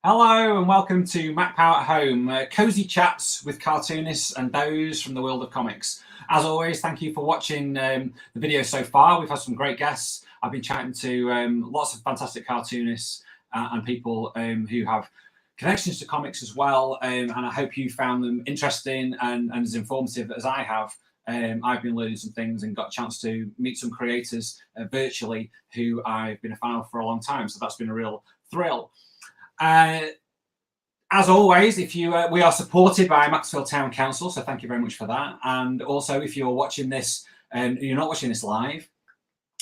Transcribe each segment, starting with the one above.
Hello and welcome to Macc-Pow at Home, cozy chats with cartoonists and those from the world of comics. As always, thank you for watching the video so far. We've had some great guests. I've been chatting to lots of fantastic cartoonists and people who have connections to comics as well, and I hope you found them interesting and as informative as I have. I've been learning some things and got a chance to meet some creators virtually who I've been a fan of for a long time, so that's been a real thrill. As always, if you we are supported by Macclesfield Town Council, so thank you very much for that. And also, if you're watching this and you're not watching this live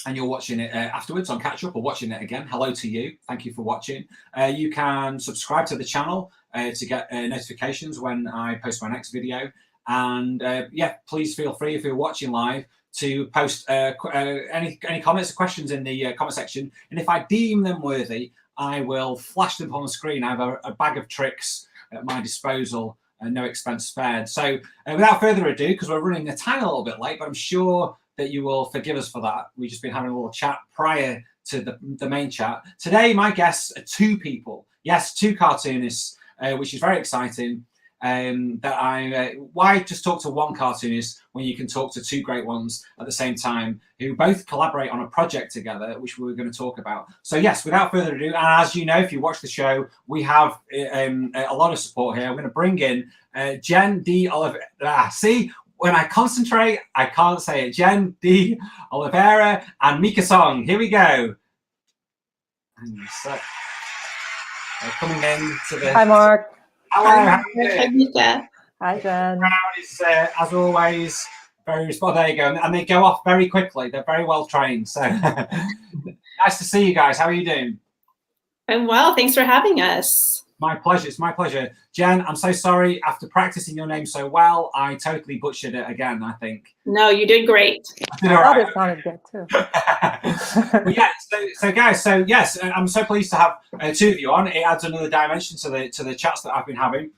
and you're watching it afterwards on catch up or watching it again, hello to you. Thank you for watching. You can subscribe to the channel to get notifications when I post my next video. And yeah, please feel free if you're watching live to post any comments or questions in the comment section. And if I deem them worthy, I will flash them on the screen. I have a bag of tricks at my disposal and no expense spared. So without further ado, because we're running a tiny little bit late, but I'm sure that you will forgive us for that. We've just been having a little chat prior to the main chat. Today, my guests are two people. Yes, two cartoonists, which is very exciting. Why just talk to one cartoonist when you can talk to two great ones at the same time who both collaborate on a project together, which we're going to talk about. So yes, without further ado, and as you know, if you watch the show, we have a lot of support here. I'm going to bring in Jen D. Oliveira. See, when I concentrate, I can't say it. Jen D. Oliveira and Mika Song. Here we go. So, coming in to the... Hi, Mark. Hello, how are you doing? Mika. Hi, Jen. The crowd is, as always, very responsive. There you go. And they go off very quickly. They're very well trained. So nice to see you guys. How are you doing? I'm well. Thanks for having us. My pleasure. It's my pleasure. Jen, I'm so sorry. After practicing your name so well, I totally butchered it again, I think. No, you did great. I thought it sounded good, too. Well, yeah, so guys, so yes, I'm so pleased to have two of you on. It adds another dimension to the chats that I've been having,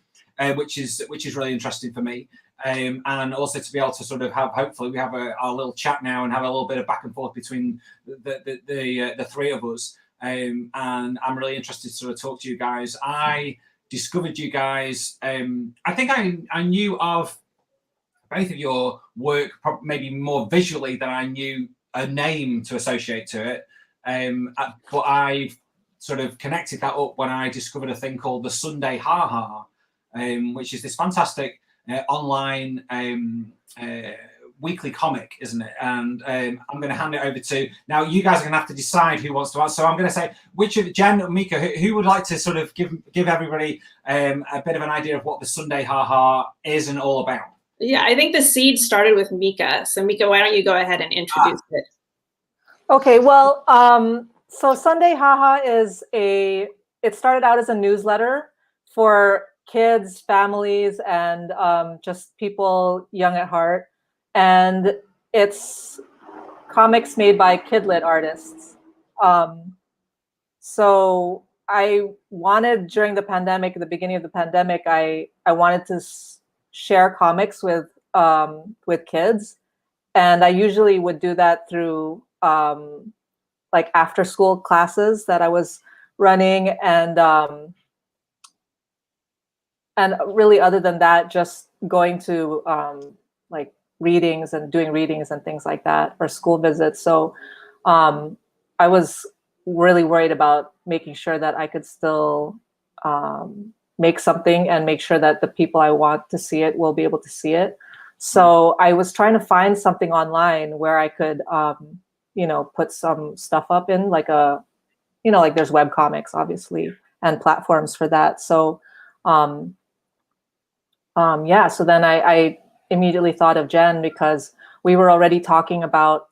which is really interesting for me. And also to be able to sort of have, hopefully we have our little chat now and have a little bit of back and forth between the three of us. And I'm really interested to sort of talk to you guys. I discovered you guys, I think I knew of both of your work, maybe more visually than I knew a name to associate to it. But I've sort of connected that up when I discovered a thing called the Sunday Ha Ha, which is this fantastic online weekly comic, isn't it? And I'm going to hand it over to, now you guys are going to have to decide who wants to answer. So I'm going to say, which of Jen or Mika, who would like to sort of give everybody a bit of an idea of what the Sunday Ha Ha is and all about? Yeah, I think the seed started with Mika. So Mika, why don't you go ahead and introduce it? Okay, well, so Sunday Ha Ha it started out as a newsletter for kids, families, and just people young at heart. And it's comics made by kidlit artists. So I wanted, during the pandemic, at the beginning of the pandemic, I wanted to share comics with kids. And I usually would do that through like after school classes that I was running. And really, other than that, just going to like readings and doing readings and things like that, or school visits. So I was really worried about making sure that I could still make something and make sure that the people I want to see it will be able to see it. So I was trying to find something online where I could, put some stuff up in, like like there's web comics, obviously, and platforms for that. So, yeah. So then I immediately thought of Jen because we were already talking about,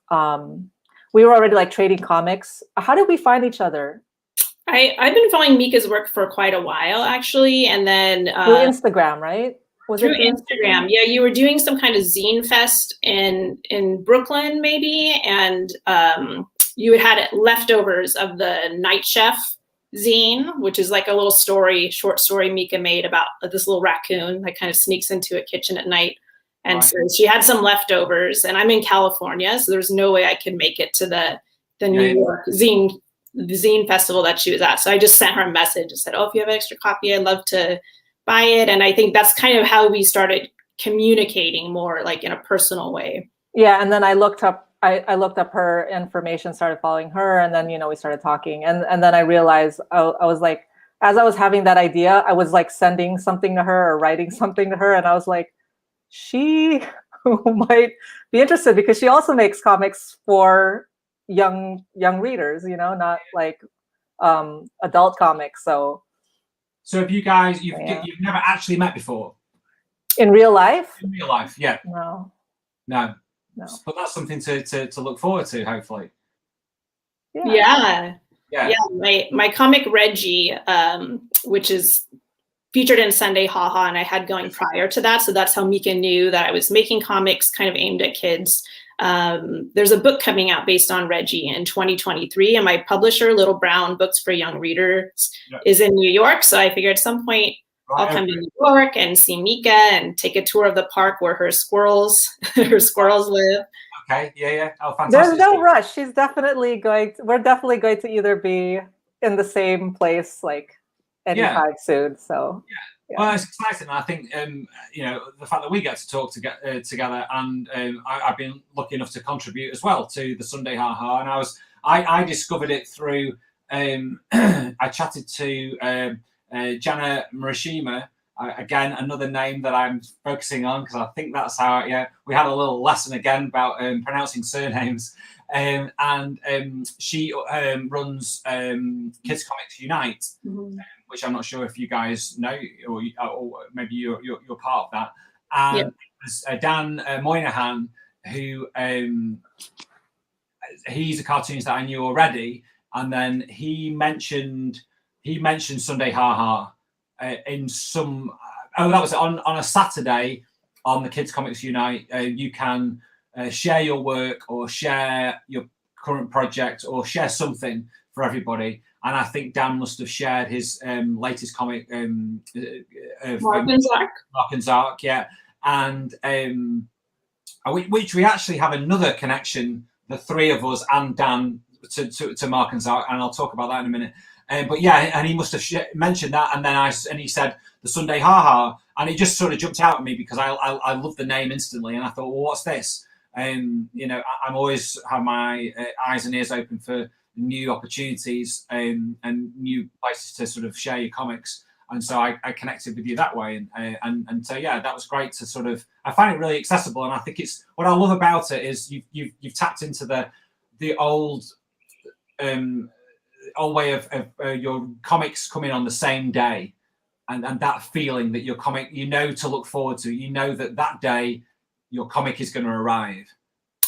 we were already like trading comics. How did we find each other? I've been following Mika's work for quite a while, actually. And then through Instagram, right? Through Instagram. Yeah, you were doing some kind of zine fest in Brooklyn, maybe. And you had leftovers of the Night Chef zine, which is like a little short story Mika made about this little raccoon that kind of sneaks into a kitchen at night. And right. So she had some leftovers, and I'm in California, so there's no way I could make it to the New York zine the zine festival that she was at. So I just sent her a message and said, oh, if you have an extra copy, I'd love to buy it. And I think that's kind of how we started communicating more like in a personal way. Yeah, and then I looked up her information, started following her, and then we started talking, and then I realized I was like, as I was having that idea, I was like sending something to her or writing something to her, and I was like, she might be interested because she also makes comics for young readers, not like adult comics. So have you guys? You've never actually met before in real life? In real life, yeah. No. But that's something to look forward to, hopefully. Yeah. My comic Reggie, which is featured in Sunday Haha, and I had going prior to that. So that's how Mika knew that I was making comics kind of aimed at kids. There's a book coming out based on Reggie in 2023, and my publisher, Little Brown Books for Young Readers, is in New York. So I figured at some point I'll come to New York and see Mika and take a tour of the park where her squirrels live. Okay, yeah. Oh, fantastic. There's no rush. We're definitely going to either be in the same place like anytime soon. So well, it's exciting. I think the fact that we get to talk together, and I've been lucky enough to contribute as well to the Sunday Haha, and I discovered it through I chatted to Jana Murashima, again another name that I'm focusing on because I think that's how we had a little lesson again about pronouncing surnames, and she runs Kids Comics Unite, which I'm not sure if you guys know, or maybe you're part of that. And it was Dan Moynihan, who he's a cartoonist that I knew already, and then he mentioned Sunday Haha in some. That was on a Saturday on the Kids Comics Unite. You can share your work or share your current project or share something for everybody. And I think Dan must have shared his latest comic, Mark and Zark, yeah. And which we actually have another connection, the three of us and Dan, to Mark and Zark, and I'll talk about that in a minute. But and he must have mentioned that, and then he said the Sunday Haha, and it just sort of jumped out at me because I love the name instantly, and I thought, well, what's this? I'm always have my eyes and ears open for new opportunities and new places to sort of share your comics, and so I connected with you that way, and so that was great to sort of. I find it really accessible, and I think it's what I love about it is you've tapped into the old way of your comics coming on the same day, and that feeling that your comic to look forward to, that day your comic is going to arrive.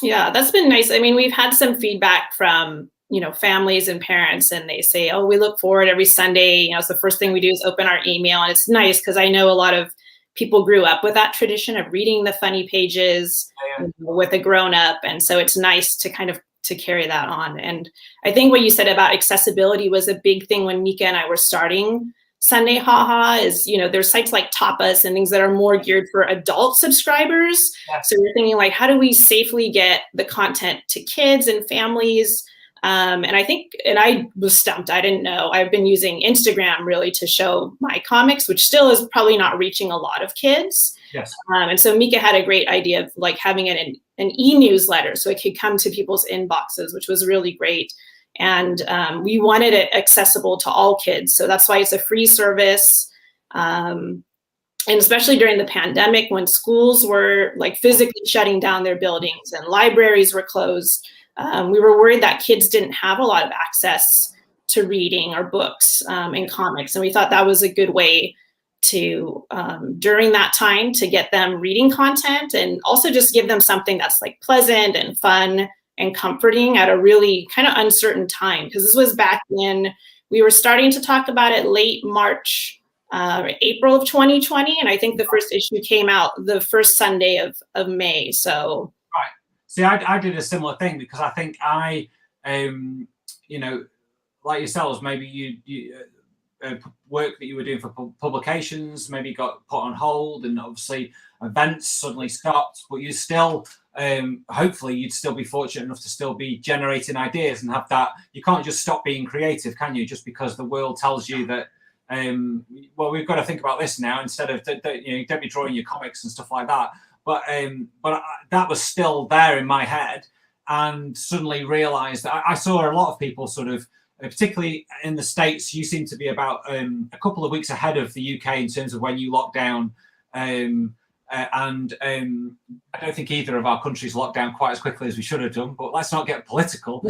Yeah, that's been nice. I mean, we've had some feedback from families and parents, and they say, oh, we look forward every Sunday. It's the first thing we do is open our email, and it's nice because I know a lot of people grew up with that tradition of reading the funny pages with a grown up, and so it's nice to kind of to carry that on. And I think what you said about accessibility was a big thing when Mika and I were starting Sunday Haha. Is there's sites like Tapas and things that are more geared for adult subscribers. So you're thinking like, how do we safely get the content to kids and families? And I was stumped. I didn't know. I've been using Instagram really to show my comics, which still is probably not reaching a lot of kids. Yes. And so Mika had a great idea of like having an e-newsletter so it could come to people's inboxes, which was really great. And we wanted it accessible to all kids. So that's why it's a free service. And especially during the pandemic when schools were like physically shutting down their buildings and libraries were closed, we were worried that kids didn't have a lot of access to reading or books and comics. And we thought that was a good way to, during that time, to get them reading content and also just give them something that's like pleasant and fun and comforting at a really kind of uncertain time. Because this was back when we were starting to talk about it late March, April of 2020. And I think the first issue came out the first Sunday of May. So. Right. See, I did a similar thing because I think like yourselves, maybe you work that you were doing for publications maybe got put on hold, and obviously events suddenly stopped, but you still, hopefully you'd still be fortunate enough to still be generating ideas and have that. You can't just stop being creative, can you? Just because the world tells you that, well, we've got to think about this now, instead of, don't be drawing your comics and stuff like that. But that was still there in my head, and suddenly realized that I saw a lot of people sort of, particularly in the States, you seem to be about a couple of weeks ahead of the UK in terms of when you lock down. I don't think either of our countries locked down quite as quickly as we should have done, but let's not get political.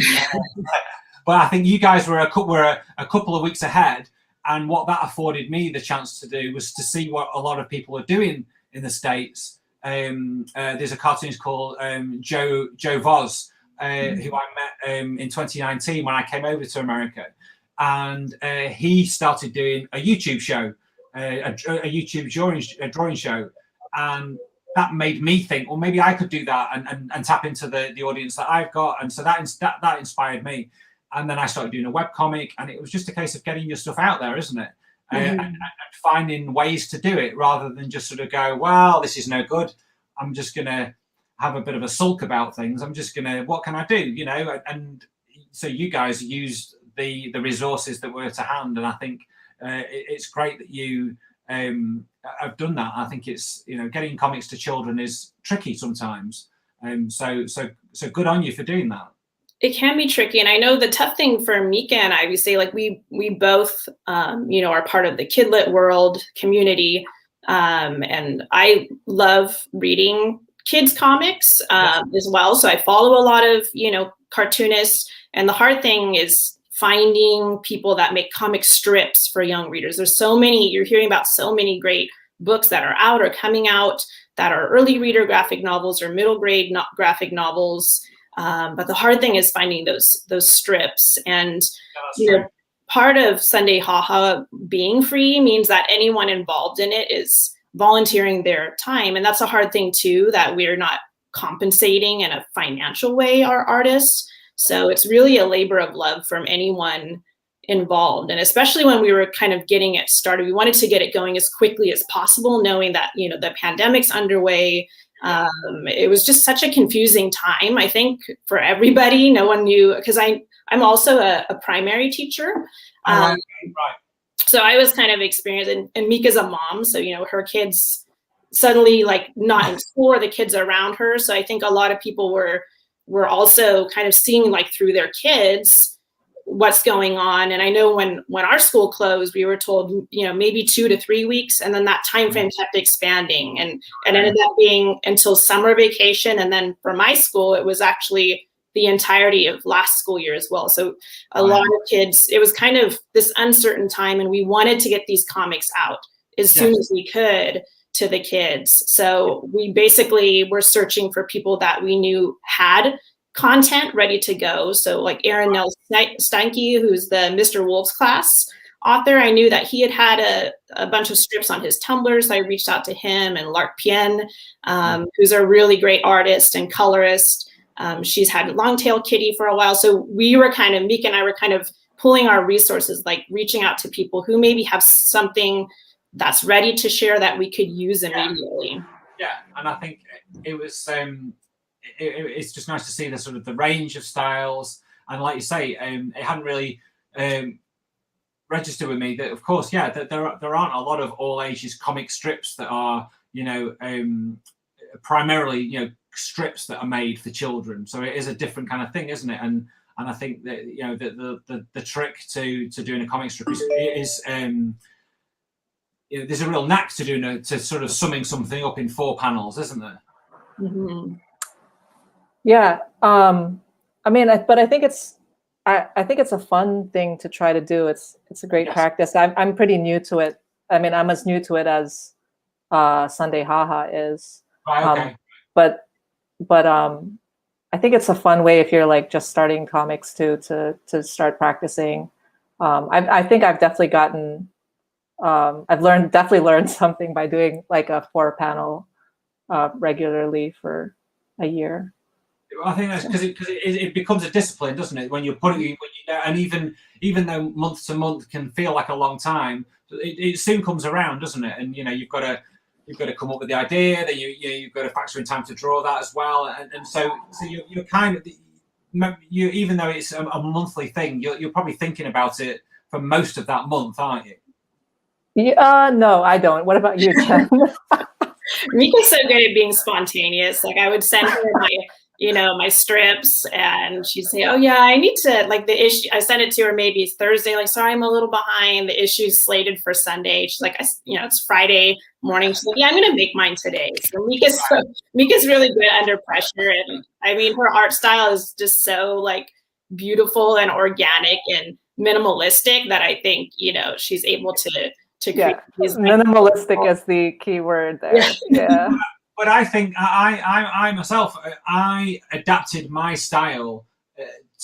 But I think you guys were a couple of weeks ahead, and what that afforded me the chance to do was to see what a lot of people are doing in the States. There's a cartoonist called Joe Voz, who I met in 2019 when I came over to America, and he started doing a YouTube show, a YouTube drawing show, and that made me think, well, maybe I could do that and tap into the audience that I've got, and so that inspired me. And then I started doing a webcomic, and it was just a case of getting your stuff out there, isn't it? And finding ways to do it rather than just sort of go, well, this is no good, I'm just going to have a bit of a sulk about things. I'm just going to, what can I do? And so you guys used the resources that were to hand. And I think it's great that you have done that. I think it's, getting comics to children is tricky sometimes. So good on you for doing that. It can be tricky. And I know the tough thing for Mika and I, we say, like, we both, are part of the Kidlit world community. And I love reading kids comics as well. So I follow a lot of, cartoonists. And the hard thing is finding people that make comic strips for young readers. There's so many, you're hearing about so many great books that are out or coming out that are early reader graphic novels or middle grade graphic novels. But the hard thing is finding those strips. And part of Sunday Haha being free means that anyone involved in it is volunteering their time. And that's a hard thing too, that we're not compensating in a financial way our artists. So it's really a labor of love from anyone involved. And especially when we were kind of getting it started, we wanted to get it going as quickly as possible, knowing that, the pandemic's underway. It was just such a confusing time, I think, for everybody. No one knew, because I'm also a primary teacher. Right. So I was kind of experiencing, and Mika's a mom, so, her kids suddenly, like, not in school, or the kids around her. So I think a lot of people were also kind of seeing, like, through their kids what's going on. And I know when our school closed, we were told, maybe 2 to 3 weeks. And then that time frame kept expanding and ended up being until summer vacation. And then for my school, it was actually the entirety of last school year as well. So a lot of kids, it was kind of this uncertain time, and we wanted to get these comics out as soon as we could to the kids. So we basically were searching for people that we knew had content ready to go. So like Aaron Nell Steinke, who's the Mr. Wolves class author, I knew that he had a bunch of strips on his Tumblr. So I reached out to him, and Lark Pien, who's a really great artist and colorist. She's had Longtail Kitty for a while. So we were kind of, Mika and I were kind of pulling our resources, like reaching out to people who maybe have something that's ready to share that we could use immediately. Yeah, and I think it was, it's just nice to see the sort of the range of styles. And like you say, it hadn't really registered with me that, of course, that there aren't a lot of all ages comic strips that are, primarily, strips that are made for children. So it is a different kind of thing, isn't it? And I think that the trick to doing a comic strip is there's a real knack to sort of summing something up in 4 panels, isn't there? Mm-hmm. Yeah, I mean, but I think it's a fun thing to try to do. It's a great practice. I'm pretty new to it. I mean, I'm as new to it as Sunday Haha is. Right, okay. But I think it's a fun way if you're like just starting comics to start practicing. I think I've definitely gotten. I've definitely learned something by doing like a 4 panel regularly for a year. I think that's because it becomes a discipline, doesn't it? When you're putting, and even though month to month can feel like a long time, it soon comes around, doesn't it? And you've got to come up with the idea. Then you've got to factor in time to draw that as well. And so you're kind of even though it's a monthly thing, you're probably thinking about it for most of that month, aren't you? Yeah, no, I don't. What about you, Jen? Mika's so good at being spontaneous. Like I would send her my strips, and she'd say, "Oh yeah, I need to like the issue." I sent it to her maybe it's Thursday. Like, sorry, I'm a little behind. The issue's slated for Sunday. She's like, it's Friday morning. She's like, yeah, I'm gonna make mine today. So Mika's really good under pressure, and I mean, her art style is just so like beautiful and organic and minimalistic that I think she's able to create these minimalistic is the key word there. Yeah. But I think I myself, I adapted my style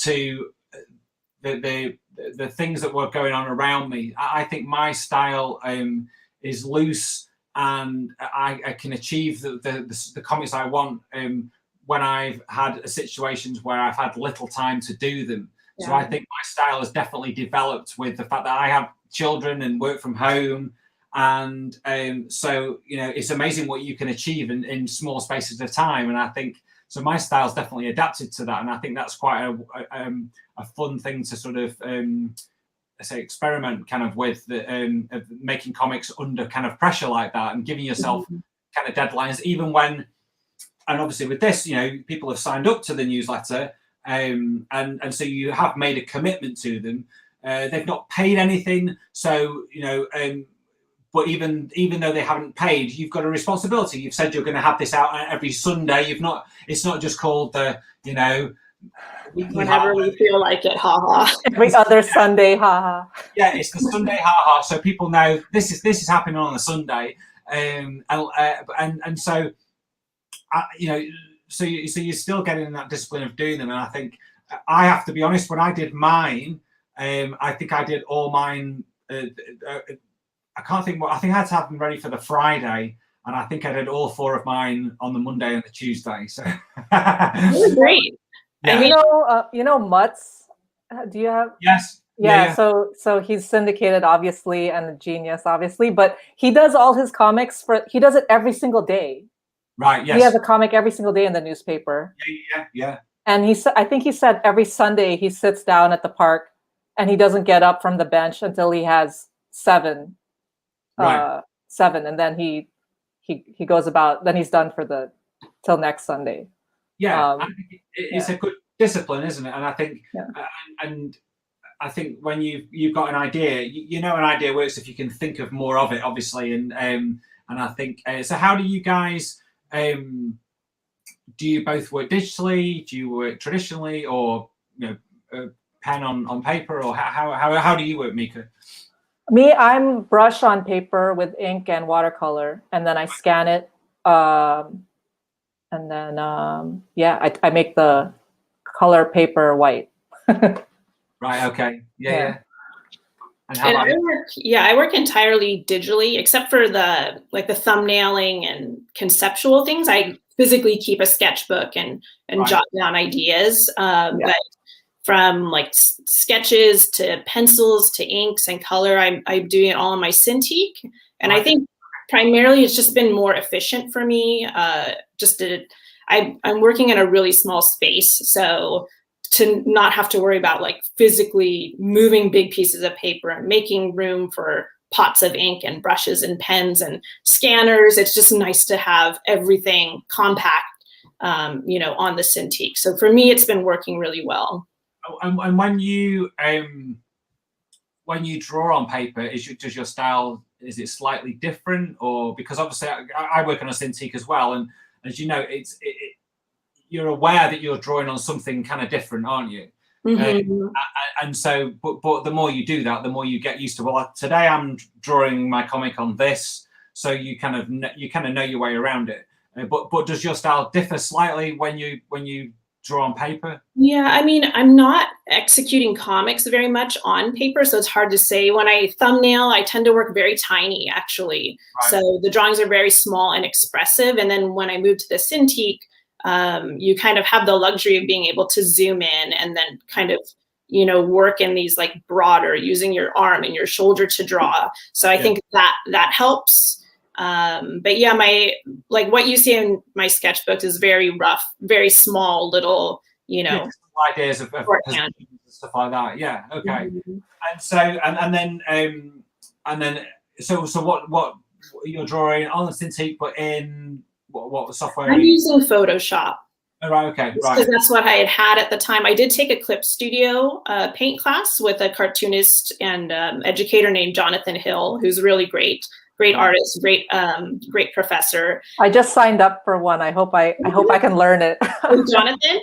to the things that were going on around me. I think my style is loose, and I can achieve the comics I want when I've had situations where I've had little time to do them. Yeah. So I think my style has definitely developed with the fact that I have children and work from home. And so it's amazing what you can achieve in small spaces of time, and I think so my style's definitely adapted to that, and I think that's quite a fun thing to sort of experiment kind of with of making comics under kind of pressure like that, and giving yourself kind of deadlines, even when, and obviously with this people have signed up to the newsletter, and so you have made a commitment to them. They've not paid anything, so but even though they haven't paid, you've got a responsibility. You've said you're going to have this out every Sunday. It's not just called the whenever we feel like it, haha. Every other Sunday, haha. Yeah, it's the Sunday, haha. So people know this is happening on a Sunday, and so so you're still getting that discipline of doing them. And I think I have to be honest. When I did mine, I think I did all mine. I can't think what I think I had to have them ready for the Friday, and I think I did all 4 of mine on the Monday and the Tuesday. So really great. Yeah. Mutz. Do you have? Yes. Yeah. So he's syndicated, obviously, and a genius, obviously. But he does all his comics he does it every single day. Right. Yes. He has a comic every single day in the newspaper. Yeah. And I think he said every Sunday he sits down at the park, and he doesn't get up from the bench until he has 7. Right. 7, and then he goes about. Then he's done till next Sunday. Yeah, I think it's a good discipline, isn't it? And I think, and I think when you've got an idea, an idea works if you can think of more of it, obviously. And I think so. How do you guys? Do you both work digitally? Do you work traditionally, or pen on paper, or how do you work, Mika? Me, I'm brush on paper with ink and watercolor, and then I scan it, and then I make the color paper white. Right. Okay. Yeah. And how about I work entirely digitally, except for the thumbnailing and conceptual things. I physically keep a sketchbook and jot down ideas, but from like sketches to pencils to inks and color, I'm doing it all on my Cintiq. And I think primarily it's just been more efficient for me. I'm working in a really small space, so to not have to worry about like physically moving big pieces of paper and making room for pots of ink and brushes and pens and scanners. It's just nice to have everything compact, on the Cintiq. So for me, it's been working really well. And when you draw on paper, does your style, is it slightly different? Or because obviously I work on a Cintiq as well, and as you know, you're aware that you're drawing on something kind of different, aren't you? Mm-hmm. And so, but the more you do that, the more you get used to. Well, today I'm drawing my comic on this, so you kind of know your way around it. But does your style differ slightly when you draw on paper? Yeah, I mean, I'm not executing comics very much on paper, so it's hard to say. When I thumbnail, I tend to work very tiny, actually. Right. So the drawings are very small and expressive. And then when I moved to the Cintiq, you kind of have the luxury of being able to zoom in and then kind of, you know, work in these like broader, using your arm and your shoulder to draw. So I think that helps. But yeah, like what you see in my sketchbook is very rough, very small little, you know, ideas of stuff like that. Yeah. Okay. And so, and then, so what you're drawing on the Cintiq, but in what software? I'm using Photoshop. Oh, right. Okay. Right. Because that's what I had at the time. I did take a clip studio paint class with a cartoonist and educator named Jonathan Hill, who's really great artist, great professor. I just signed up for one. I hope I can learn it. Jonathan?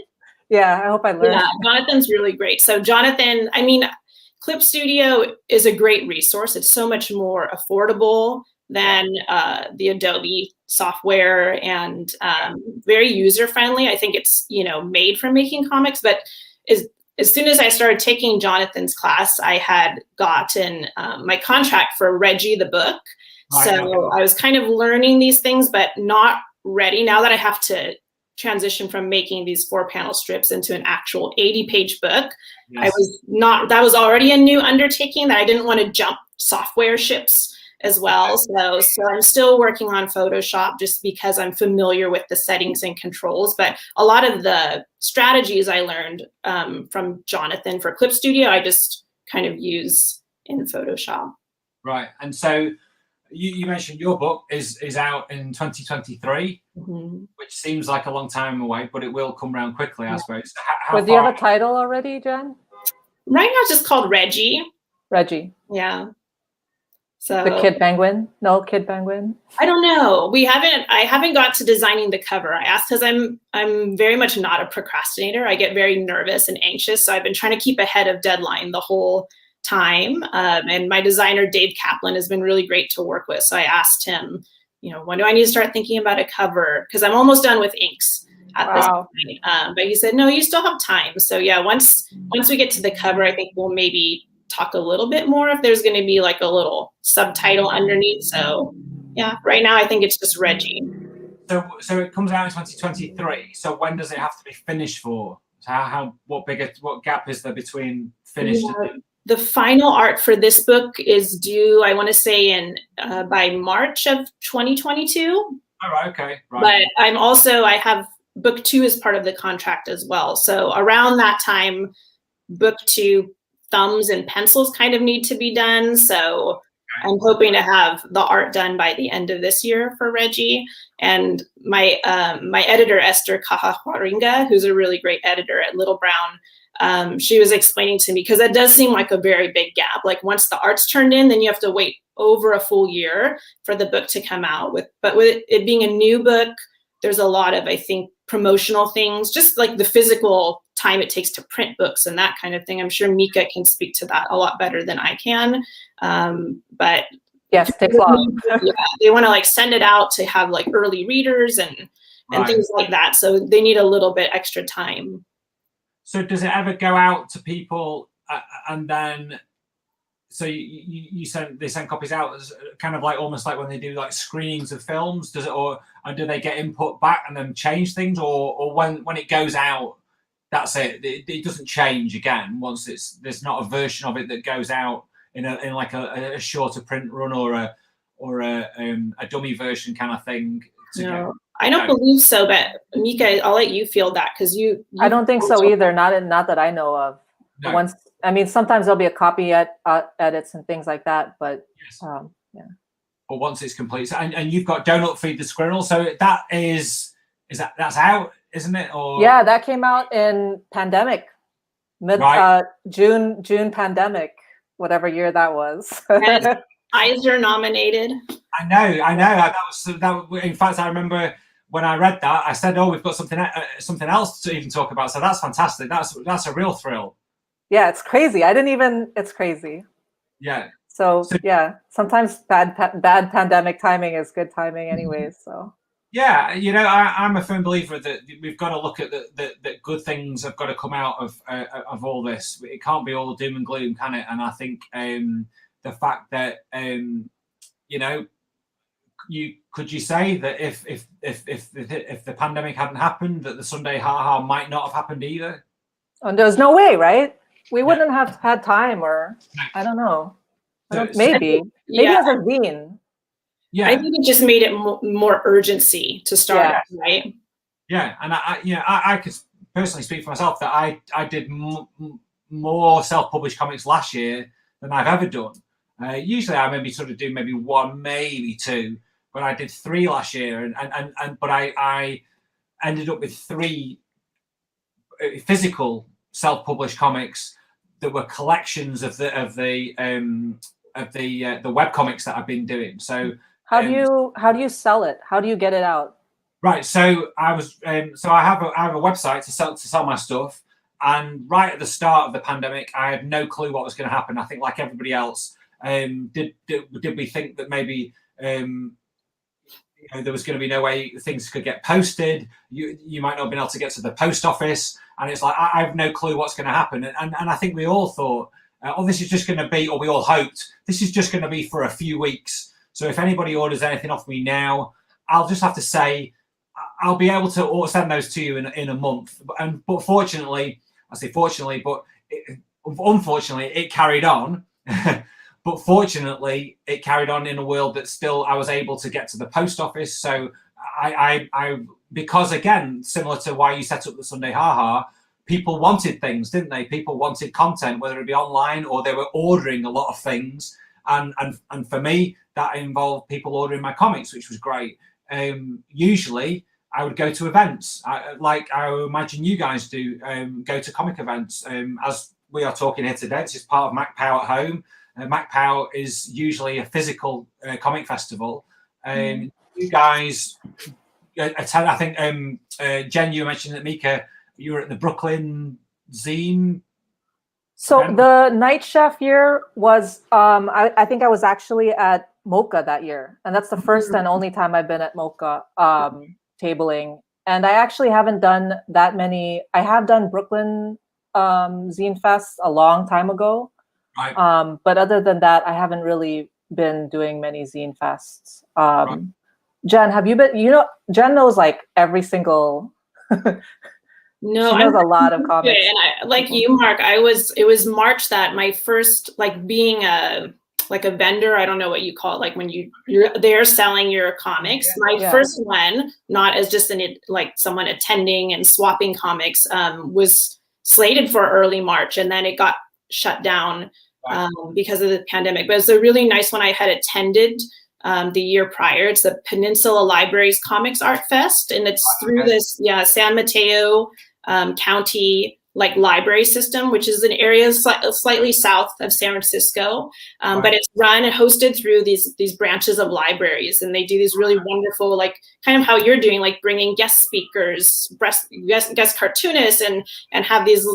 Yeah, I hope I learn. Yeah, Jonathan's really great. So Jonathan, I mean, Clip Studio is a great resource. It's so much more affordable than the Adobe software, and very user friendly. I think it's, you know, made for making comics. But as soon as I started taking Jonathan's class, I had gotten my contract for Reggie the book. So I was kind of learning these things, but not ready. Now that I have to transition from making these 4-panel strips into an actual 80-page book, I was not. That was already a new undertaking that I didn't want to jump software ships as well. So I'm still working on Photoshop just because I'm familiar with the settings and controls. But a lot of the strategies I learned from Jonathan for Clip Studio, I just kind of use in Photoshop. How And so you mentioned your book is out in 2023, which seems like a long time away, but it will come around quickly, I suppose. But do you have a title already, Jen? Right now it's just called Reggie. Reggie. Yeah. So the Kid Penguin? No, Kid Penguin. I don't know. I haven't got to designing the cover. I asked because I'm very much not a procrastinator. I get very nervous and anxious. So I've been trying to keep ahead of deadline the whole time. And my designer, Dave Kaplan, has been really great to work with. So I asked him, you know, when do I need to start thinking about a cover? Because I'm almost done with inks at this point. But he said, no, you still have time. So yeah, once we get to the cover, I think we'll maybe talk a little bit more if there's going to be like a little subtitle underneath. So yeah, right now I think it's just Reggie. So it comes out in 2023. So when does it have to be finished for? So what gap is there between finished and the final art for this book is due, I want to say, in by March of 2022. All right, okay, right. But I have book 2 as part of the contract as well. So around that time, book 2 thumbs and pencils kind of need to be done. So I'm hoping to have the art done by the end of this year for Reggie. And my editor, Esther Kahawaringa, who's a really great editor at Little Brown, she was explaining to me, because that does seem like a very big gap. Like once the art's turned in, then you have to wait over a full year for the book to come out. But with it being a new book, there's a lot of, I think, promotional things, just like the physical time it takes to print books and that kind of thing. I'm sure Mika can speak to that a lot better than I can. But yes, it takes long. Yeah, they want to like send it out to have like early readers and things like that. So they need a little bit extra time. So does it ever go out to people and then, so they send copies out as kind of like almost like when they do like screenings of films, does it, or do they get input back and then change things, or when it goes out, that's it, it doesn't change again once there's not a version of it that goes out in like a shorter print run or a dummy version kind of thing? No, I don't believe so, but Mika, I'll let you feel that, because you I don't think so either. Not that I know of. No. Once, I mean, sometimes there'll be a copy edits and things like that, but yes. Yeah. But once it's complete, and you've got Donut Feed the Squirrel, so that's out, isn't it? Or yeah, that came out in pandemic, June pandemic, whatever year that was. Eisner nominated. I know. In fact, I remember when I read that, I said, "Oh, we've got something else to even talk about." So that's fantastic. That's a real thrill. Yeah, it's crazy. It's crazy. Yeah. So yeah, sometimes bad pandemic timing is good timing anyways. So yeah, you know, I'm a firm believer that we've got to look at that good things have got to come out of all this. It can't be all doom and gloom, can it? And I think the fact that you know, could you say that if the pandemic hadn't happened, that the Sunday Ha Ha might not have happened either? And there's no way, right? We wouldn't have had time, or I don't know. Maybe as a zine. Yeah, I think it just made it more urgency to start, right? Yeah, and I could personally speak for myself that I did more self-published comics last year than I've ever done. Usually I maybe sort of do maybe one, maybe two, but I did 3 last year, but I ended up with 3 physical self-published comics that were collections of the web comics that I've been doing. So how do you sell it? How do you get it out? Right, so I have a website to sell my stuff, and right at the start of the pandemic, I had no clue what was going to happen. I think, like everybody else, did we think that maybe there was going to be no way things could get posted? You might not have been able to get to the post office, and it's like I have no clue what's going to happen. And I think we all thought, this is just going to be, or we all hoped, this is just going to be for a few weeks. So if anybody orders anything off me now, I'll just have to say, I'll be able to send those to you in a month. But fortunately, I say fortunately, but unfortunately, it carried on. But fortunately, it carried on in a world that still I was able to get to the post office. So I because again, similar to why you set up the Sunday Ha Ha, people wanted things, didn't they? People wanted content, whether it be online or they were ordering a lot of things. And for me, that involved people ordering my comics, which was great. Usually I would go to events, like I imagine you guys do, go to comic events. As we are talking here today, this is part of Macc-Pow at Home. Macc-Pow is usually a physical comic festival. You guys attend, I think, Jen, you mentioned that Mika, you were at the Brooklyn Zine. So the Night Chef year was, I think I was actually at Mocha that year. And that's the first and only time I've been at Mocha tabling. And I actually haven't done that many. I have done Brooklyn Zine Fest a long time ago. Right. But other than that, I haven't really been doing many Zine Fests. Right. Jen, have you been, Jen knows like every single... No, she knows a lot of comics. And like you, Mark, it was March that my first, like being a vendor, I don't know what you call it, like when you're there selling your comics. My first one, not as just like someone attending and swapping comics, was slated for early March, and then it got shut down because of the pandemic. But it's a really nice one I had attended the year prior. It's the Peninsula Libraries Comics Art Fest, and it's through this San Mateo County like library system, which is an area slightly south of San Francisco, but it's run and hosted through these branches of libraries, and they do these really wonderful, like kind of how you're doing, like bringing guest speakers, guest cartoonists, and have these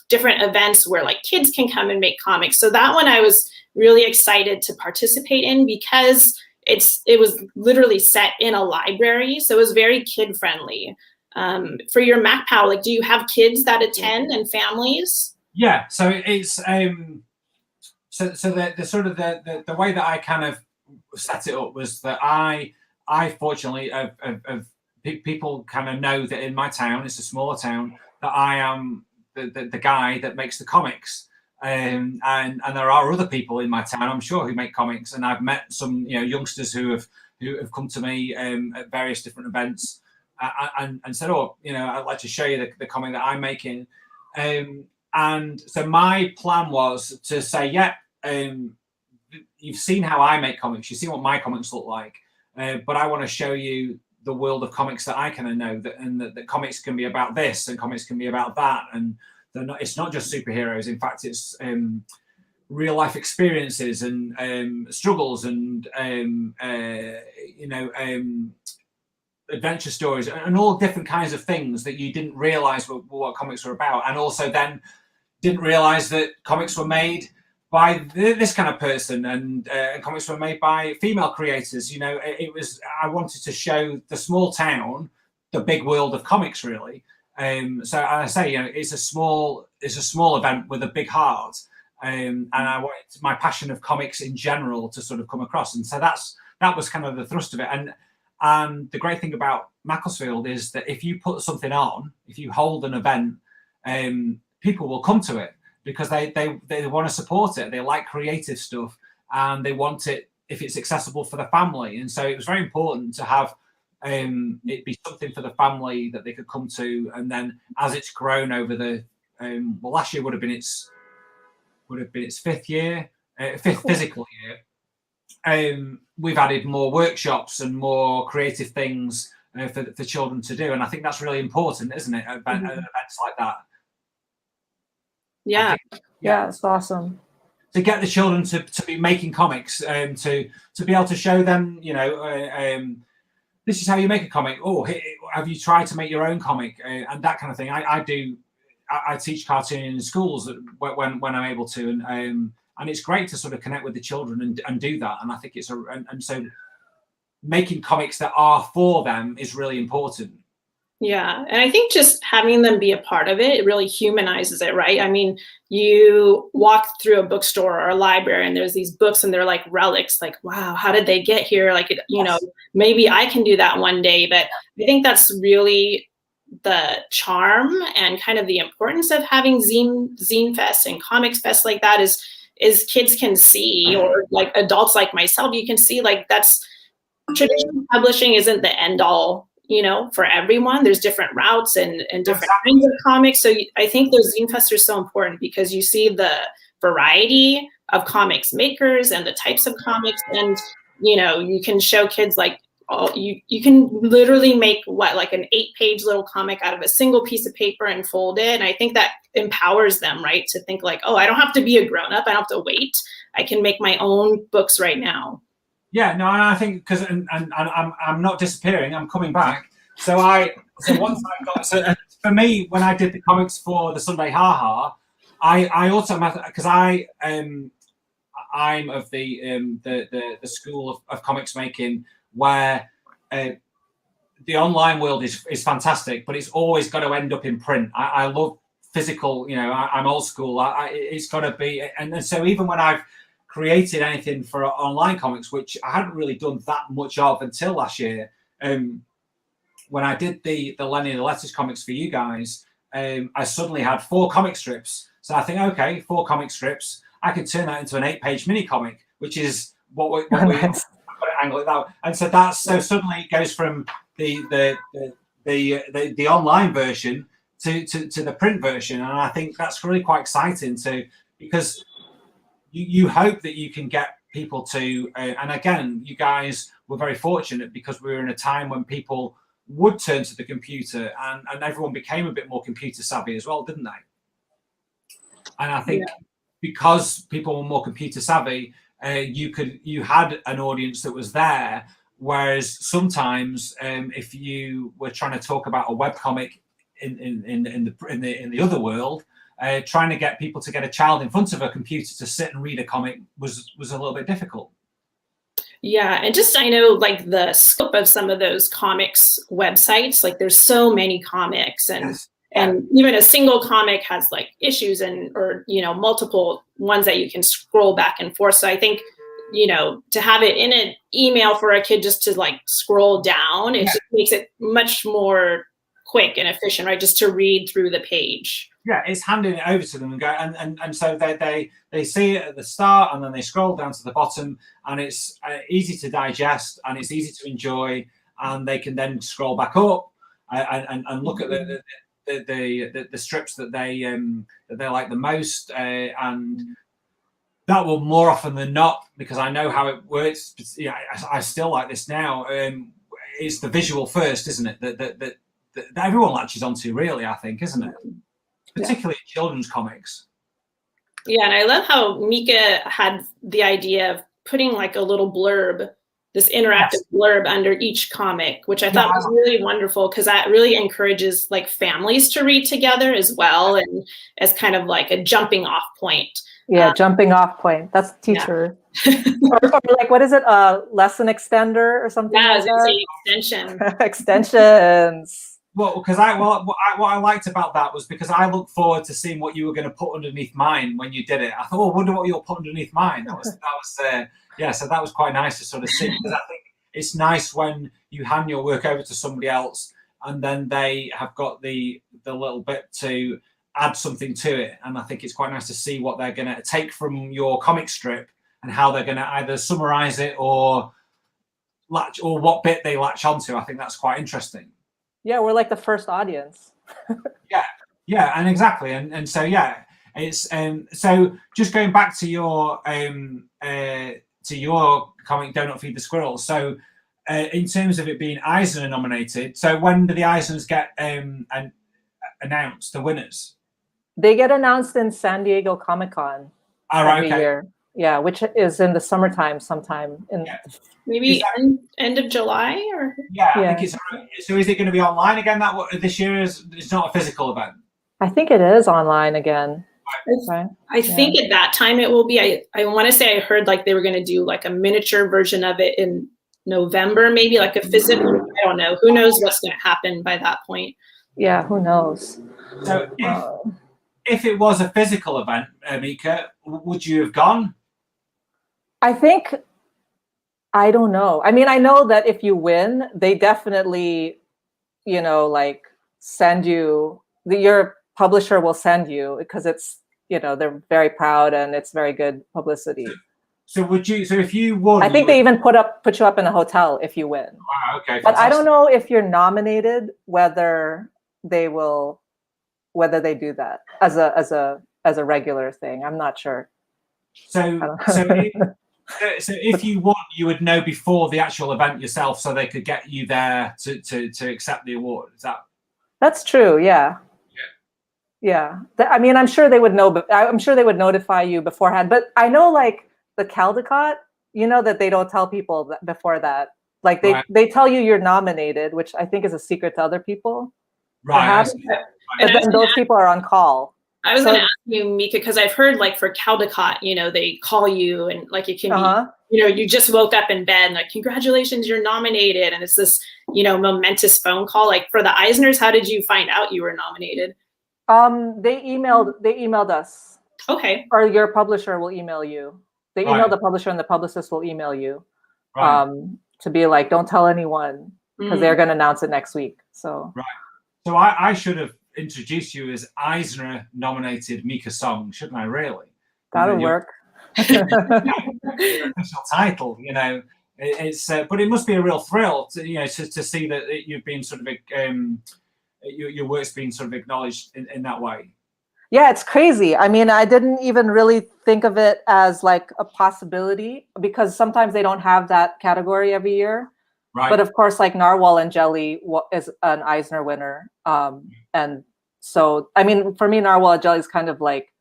different events where like kids can come and make comics. So that one I was really excited to participate in because it was literally set in a library, so it was very kid friendly. For your Macc-Pow, like, do you have kids that attend and families? Yeah, so it's so the sort of the way that I kind of set it up was that I fortunately people kind of know that in my town, it's a smaller town, that I am the guy that makes the comics. And there are other people in my town, I'm sure, who make comics, and I've met some youngsters who have come to me at various different events and said, oh, I'd like to show you the comic that I'm making. And so my plan was to say, you've seen how I make comics, you've seen what my comics look like, but I want to show you the world of comics that I kind of know, that comics can be about this and comics can be about that, and it's not just superheroes. In fact, it's real life experiences and struggles and adventure stories and all different kinds of things that you didn't realize what comics were about, and also then didn't realize that comics were made by this kind of person, and comics were made by female creators. I wanted to show the small town the big world of comics, really. So I say, it's a small event with a big heart, and I wanted my passion of comics in general to sort of come across. And so that was kind of the thrust of it. And the great thing about Macclesfield is that if you put something on, if you hold an event, people will come to it because they want to support it. They like creative stuff, and they want it if it's accessible for the family. And so it was very important to have it be something for the family that they could come to. And then as it's grown over the last year would have been its fifth physical year. We've added more workshops and more creative things for children to do, and I think that's really important, isn't it? Events like that. Yeah, yeah, it's awesome to get the children to be making comics, to be able to show them, this is how you make a comic. Oh, have you tried to make your own comic, and that kind of thing. I teach cartooning in schools when I'm able to, and it's great to sort of connect with the children and do that. And I think and so making comics that are for them is really important. Yeah, and I think just having them be a part of it really humanizes it, right? I mean, you walk through a bookstore or a library and there's these books and they're like relics, like, wow, how did they get here? Like, maybe I can do that one day. But I think that's really the charm and kind of the importance of having zine fest and comics fest like that is kids can see, or like adults like myself, you can see like that's traditional publishing isn't the end all, for everyone. There's different routes and different kinds of comics. So I think those zine fests are so important because you see the variety of comics makers and the types of comics, and you can show kids like, you can literally make like an 8-page little comic out of a single piece of paper and fold it. And I think that empowers them, right? To think like, oh, I don't have to be a grown-up. I don't have to wait. I can make my own books right now. Yeah, no, I think because and I'm not disappearing. I'm coming back. So once I got for me when I did the comics for the Sunday Ha Ha, I automatically, because I'm of the school of comics making where the online world is fantastic, but it's always got to end up in print. I love physical. I'm old school. It's got to be, and so even when I've created anything for online comics, which I hadn't really done that much of until last year. When I did the Lenny and the Letters comics for you guys, I suddenly had 4 comic strips. So I think, okay, 4 comic strips, I could turn that into an 8-page mini comic, which is what we angle it that way. And so suddenly it goes from the online version to the print version, and I think that's really quite exciting because you hope that you can get people to, and again, you guys were very fortunate because we were in a time when people would turn to the computer and everyone became a bit more computer savvy as well, didn't they? And I think because people were more computer savvy, you had an audience that was there. Whereas sometimes if you were trying to talk about a webcomic in the other world, trying to get people to get a child in front of a computer to sit and read a comic was a little bit difficult. Yeah, and just I know like the scope of some of those comics websites, like there's so many comics and even a single comic has like issues or multiple ones that you can scroll back and forth. So I think to have it in an email for a kid just to like scroll down, it just makes it much more quick and efficient, right? Just to read through the page. Yeah, it's handing it over to them and go, and so they see it at the start and then they scroll down to the bottom, and it's easy to digest and it's easy to enjoy, and they can then scroll back up and look at the strips that they like the most, and that will more often than not, because I know how it works. Yeah, I still like this now. It's the visual first, isn't it? That everyone latches onto, really. I think, isn't it? Particularly children's comics. Yeah, and I love how Mika had the idea of putting like a little blurb, this interactive blurb under each comic, which I thought was really wonderful because that really encourages like families to read together as well, and as kind of like a jumping off point. Yeah, jumping off point. That's teacher. Yeah. or like, what is it? A lesson extender or something? Yeah, like that? Extension. Extensions. Well, because what I liked about that was because I looked forward to seeing what you were going to put underneath mine when you did it. I thought, oh, I wonder what you'll put underneath mine. Yeah. So that was quite nice to sort of see, because I think it's nice when you hand your work over to somebody else and then they have got the little bit to add something to it. And I think it's quite nice to see what they're going to take from your comic strip and how they're going to either summarize it or what bit they latch onto. I think that's quite interesting. Yeah, we're like the first audience. yeah, and exactly, and so yeah, it's so just going back to your comic, Don't Feed the Squirrels. So in terms of it being Eisner nominated, so when do the Eisners get announced, the winners? They get announced in San Diego Comic-Con every year. Yeah, which is in the summertime sometime. Maybe end of July or? Yeah, I think it's. So is it going to be online again? This year it's not a physical event. I think it is online again. Right? I think at that time it will be. I want to say I heard like they were going to do like a miniature version of it in November, maybe like a physical. I don't know. Who knows what's going to happen by that point? Yeah, who knows? So if it was a physical event, Mika, would you have gone? I don't know. I mean, I know that if you win, they definitely, like send you, your publisher will send you, because it's, they're very proud and it's very good publicity. So if you won, I think they even put you up in a hotel if you win. Wow, okay. But I don't know if you're nominated, whether they do that as a regular thing. I'm not sure. So if you won, you would know before the actual event yourself, so they could get you there to accept the award. Is that? That's true. Yeah. Yeah. I mean, I'm sure they would know, but I'm sure they would notify you beforehand. But I know, like the Caldecott, that they don't tell people before that. Like they tell you you're nominated, which I think is a secret to other people. Right. But then those people are on call. I was going to ask you, Mika, because I've heard like for Caldecott, they call you and like it can be, you just woke up in bed and like, congratulations, you're nominated. And it's this, momentous phone call. Like for the Eisners, how did you find out you were nominated? They emailed us. Okay. Or your publisher will email you. They email the publisher and the publicist will email you to be like, don't tell anyone, because they're going to announce it next week. So So I should have introduced you as Eisner nominated Mika Song, shouldn't I? Really? That'll work. Your official title, it's but it must be a real thrill to see that you've been sort of your work's been sort of acknowledged in that way. Yeah, it's crazy. I mean, I didn't even really think of it as like a possibility, because sometimes they don't have that category every year. Right. But of course, like Narwhal and Jelly is an Eisner winner. And so, I mean, for me, Narwhal and Jelly is kind of like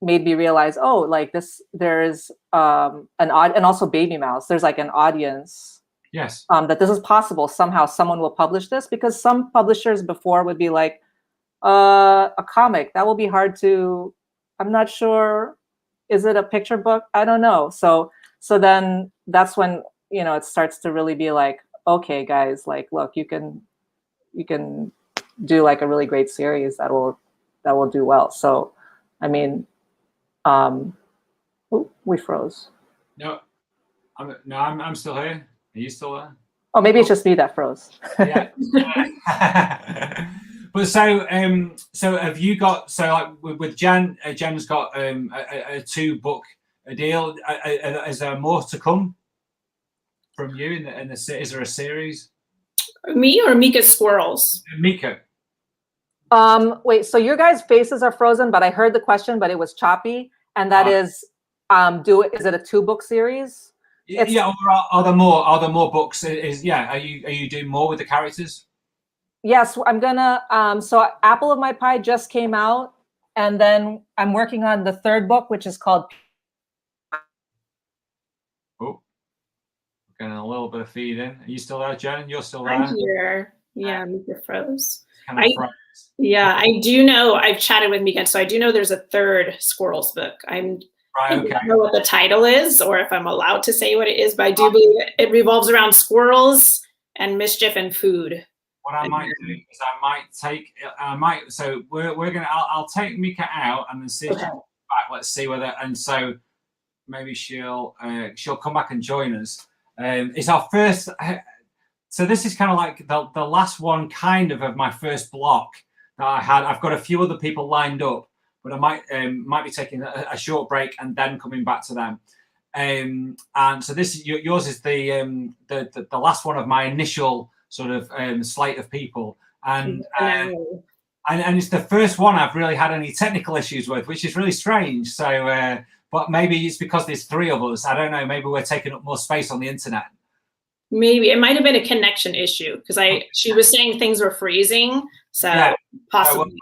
made me realize, oh, like there is and also Baby Mouse. There's like an audience. Yes. That this is possible. Somehow someone will publish this, because some publishers before would be like, a comic, that will be hard to, I'm not sure. Is it a picture book? I don't know. So then that's when, it starts to really be like, okay, guys, like, look, you can do like a really great series that will do well. So, I mean, we froze. No, I'm still here. Are you still there? Oh, maybe it's just me that froze. Yeah. But so have you got, like with Jen, Jen's got a 2-book deal. Is there more to come from you in the is there a series? Me or Mika's Squirrels? Mika. Wait, so your guys' faces are frozen, but I heard the question, but it was choppy, and that is it a 2-book series? Yeah, or are there more books? Are you doing more with the characters? Yes, I'm gonna. So Apple of My Pie just came out, and then I'm working on the 3rd book, which is called. Oh, getting a little bit of feed in. Are you still there, Jen? You're still there? I'm here. Yeah, Mika froze. I do know. I've chatted with Mika, so I do know there's a 3rd Squirrels book. I don't know what the title is, or if I'm allowed to say what it is, but I do believe it revolves around squirrels and mischief and food. what I might do is so we're gonna I'll take Mika out and then see if she comes back. Let's see whether, and so maybe she'll come back and join us. It's our first. So this is kind of like the last one, kind of my first block that I had. I've got a few other people lined up, but I might be taking a short break and then coming back to them. And so yours is the last one of my initial sort of slate of people, and it's the first one I've really had any technical issues with, which is really strange. So, but maybe it's because there's 3 of us. I don't know. Maybe we're taking up more space on the internet. Maybe it might have been a connection issue because she was saying things were freezing. So yeah. Possibly.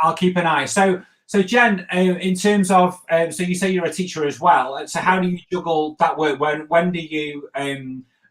I'll keep an eye. So Jen, in terms of, so you say you're a teacher as well. So how do you juggle that work? When do you?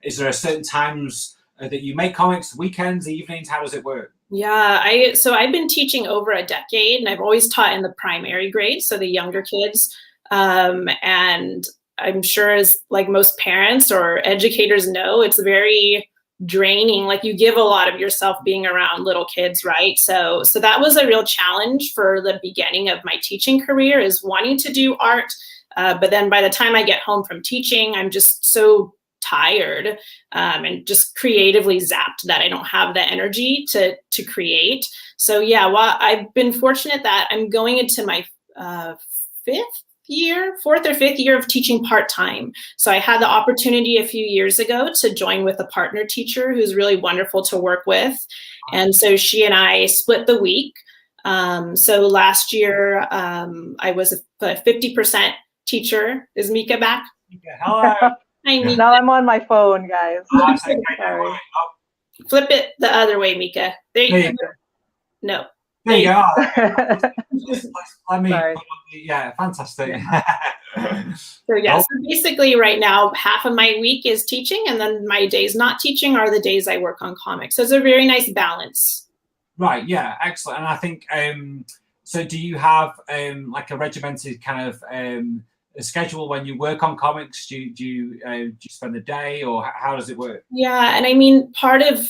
Is there a certain times that you make comics? Weekends, evenings? How does it work? Yeah, I've been teaching over a decade, and I've always taught in the primary grade, so the younger kids. And I'm sure, as like most parents or educators know, it's very draining. Like, you give a lot of yourself being around little kids, right? So that was a real challenge for the beginning of my teaching career, is wanting to do art. But then by the time I get home from teaching, I'm just so tired and just creatively zapped that I don't have the energy to create. So yeah, well, I've been fortunate that I'm going into my 4th or 5th year of teaching part-time. So I had the opportunity a few years ago to join with a partner teacher who's really wonderful to work with. And so she and I split the week. So last year I was a 50% teacher. Is Mika back? Hello. Hi, Mika. Now I'm on my phone, guys. Sorry. Flip it the other way, Mika. There you go. No. There you go. Let me. Yeah, fantastic. So yeah, so basically right now, half of my week is teaching, and then my days not teaching are the days I work on comics. So it's a very nice balance. Right. Yeah. Excellent. And I think, so do you have like a regimented kind of a schedule when you work on comics? Do you spend the day, or how does it work? Yeah, and I mean, part of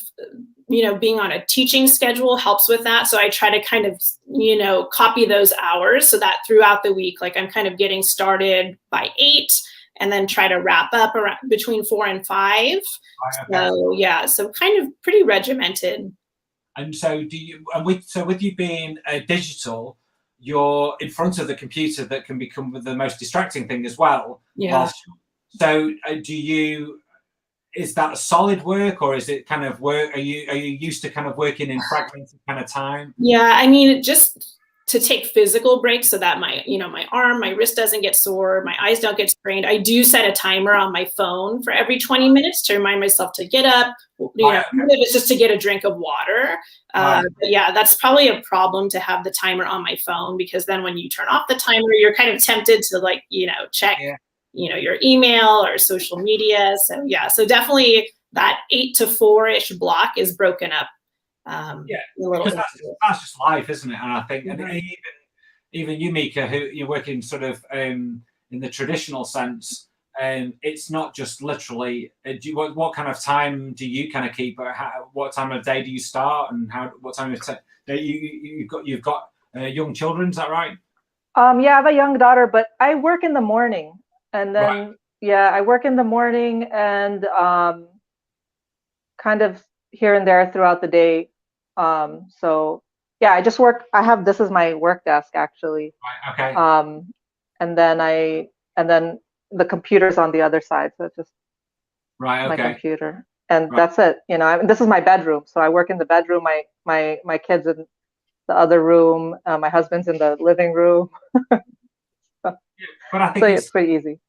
being on a teaching schedule helps with that. So I try to kind of copy those hours so that throughout the week, like, I'm kind of getting started by 8 and then try to wrap up around between 4 and 5. Okay. So yeah, so kind of pretty regimented. And so with you being digital, you're in front of the computer, that can become the most distracting thing as well. Yeah. So is that a solid work, or is it kind of work? Are you used to kind of working in fragmented kind of time? Yeah, I mean, just to take physical breaks so that my arm, my wrist doesn't get sore, my eyes don't get strained. I do set a timer on my phone for every 20 minutes to remind myself to get up. Even if it's just to get a drink of water. But yeah, that's probably a problem to have the timer on my phone, because then when you turn off the timer, you're kind of tempted to check. Yeah. Your email or social media. So yeah, so definitely that 8 to 4-ish block is broken up. Because that's just life, isn't it? And I think, and even you, Mika, who you're working sort of in the traditional sense, it's not just literally. What kind of time do you kind of keep? What time of day do you start, and what time of you've got young children? Is that right? Yeah, I have a young daughter, but I work in the morning. And then, I work in the morning and kind of here and there throughout the day. So yeah, I just work. This is my work desk, actually. Right, okay. And then the computer's on the other side. So it's just my computer. And that's it. This is my bedroom. So I work in the bedroom. My kids in the other room. My husband's in the living room. But I think it's pretty easy.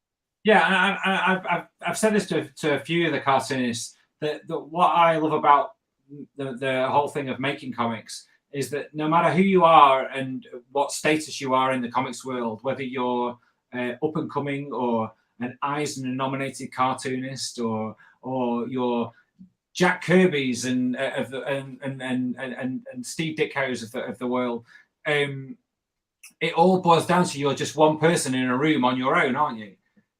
Yeah, and I've said this to a few of the cartoonists, that what I love about the whole thing of making comics is that no matter who you are and what status you are in the comics world, whether you're up and coming or an Eisner-nominated cartoonist, or you're Jack Kirby's and Steve Ditko's of the world, it all boils down to you're just one person in a room on your own, aren't you?